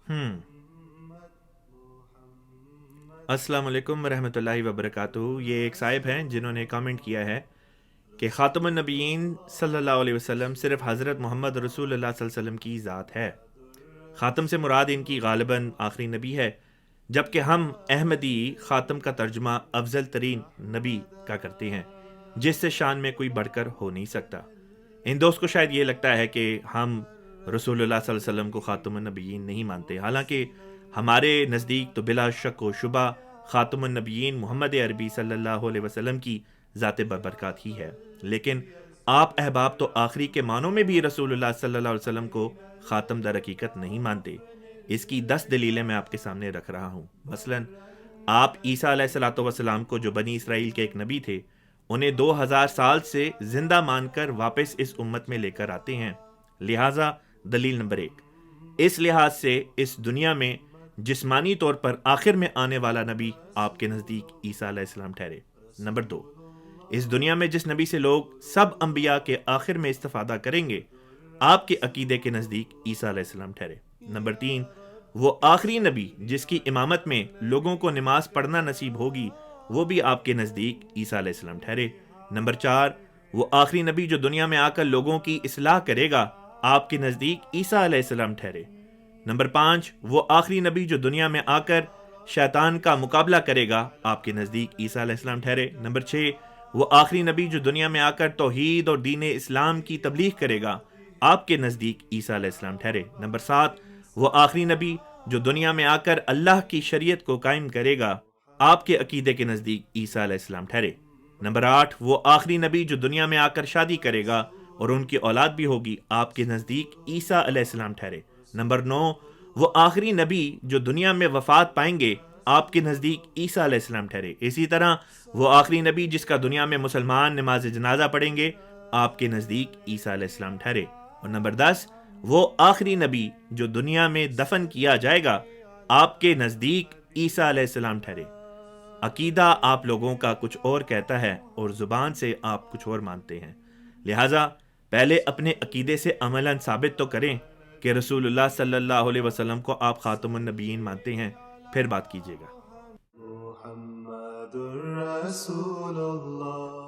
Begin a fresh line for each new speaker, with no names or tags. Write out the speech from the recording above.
ہم السلام علیکم ورحمۃ اللہ وبرکاتہ۔ یہ ایک صاحب ہیں جنہوں نے کامنٹ کیا ہے کہ خاتم النبیین صلی اللہ علیہ وسلم صرف حضرت محمد رسول اللہ صلی اللہ علیہ وسلم کی ذات ہے۔ خاتم سے مراد ان کی غالباً آخری نبی ہے، جبکہ ہم احمدی خاتم کا ترجمہ افضل ترین نبی کا کرتے ہیں، جس سے شان میں کوئی بڑھ کر ہو نہیں سکتا۔ ان دوست کو شاید یہ لگتا ہے کہ ہم رسول اللہ صلی اللہ علیہ وسلم کو خاتم النبیین نہیں مانتے، حالانکہ ہمارے نزدیک تو بلا شک و شبہ خاتم النبیین محمد عربی صلی اللہ علیہ وسلم کی ذات ببرکات ہی ہے۔ لیکن آپ احباب تو آخری کے معنوں میں بھی رسول اللہ صلی اللہ علیہ وسلم کو خاتم در حقیقت نہیں مانتے۔ اس کی 10 دلیلیں میں آپ کے سامنے رکھ رہا ہوں۔ مثلا آپ عیسیٰ علیہ الصلوۃ والسلام کو، جو بنی اسرائیل کے ایک نبی تھے، انہیں 2000 سال سے زندہ مان کر واپس اس امت میں لے کر آتے ہیں۔ لہٰذا دلیل نمبر 1، اس لحاظ سے اس دنیا میں جسمانی طور پر آخر میں آنے والا نبی آپ کے نزدیک عیسیٰ علیہ السلام ٹھہرے۔ نمبر 2، اس دنیا میں جس نبی سے لوگ سب انبیاء کے آخر میں استفادہ کریں گے، آپ کے عقیدے کے نزدیک عیسیٰ علیہ السلام ٹھہرے۔ نمبر 3، وہ آخری نبی جس کی امامت میں لوگوں کو نماز پڑھنا نصیب ہوگی، وہ بھی آپ کے نزدیک عیسیٰ علیہ السلام ٹھہرے۔ نمبر 4، وہ آخری نبی جو دنیا میں آ کر لوگوں کی اصلاح کرے گا، آپ کے نزدیک عیسیٰ علیہ السلام ٹھہرے۔ نمبر 5، وہ آخری نبی جو دنیا میں آ کر شیطان کا مقابلہ کرے گا، آپ کے نزدیک عیسیٰ علیہ السلام ٹھہرے۔ نمبر 6، وہ آخری نبی جو دنیا میں آ کر توحید اور دین اسلام کی تبلیغ کرے گا، آپ کے نزدیک عیسیٰ علیہ السلام ٹھہرے۔ نمبر 7، وہ آخری نبی جو دنیا میں آ کر اللہ کی شریعت کو قائم کرے گا، آپ کے عقیدے کے نزدیک عیسیٰ علیہ السلام ٹھہرے۔ نمبر 8، وہ آخری نبی جو دنیا میں آ کر شادی کرے گا اور ان کی اولاد بھی ہوگی، آپ کے نزدیک عیسیٰ علیہ السلام ٹھہرے۔ نمبر 9، وہ آخری نبی جو دنیا میں وفات پائیں گے، آپ کے نزدیک عیسیٰ علیہ السلام ٹھہرے۔ اسی طرح وہ آخری نبی جس کا دنیا میں مسلمان نماز جنازہ پڑھیں گے، آپ کے نزدیک عیسیٰ علیہ السلام ٹھہرے۔ اور نمبر 10، وہ آخری نبی جو دنیا میں دفن کیا جائے گا، آپ کے نزدیک عیسیٰ علیہ السلام ٹھہرے۔ عقیدہ آپ لوگوں کا کچھ اور کہتا ہے اور زبان سے آپ کچھ اور مانتے ہیں، لہٰذا پہلے اپنے عقیدے سے عملاً ثابت تو کریں کہ رسول اللہ صلی اللہ علیہ وسلم کو آپ خاتم النبیین مانتے ہیں، پھر بات کیجیے گا۔
محمد رسول اللہ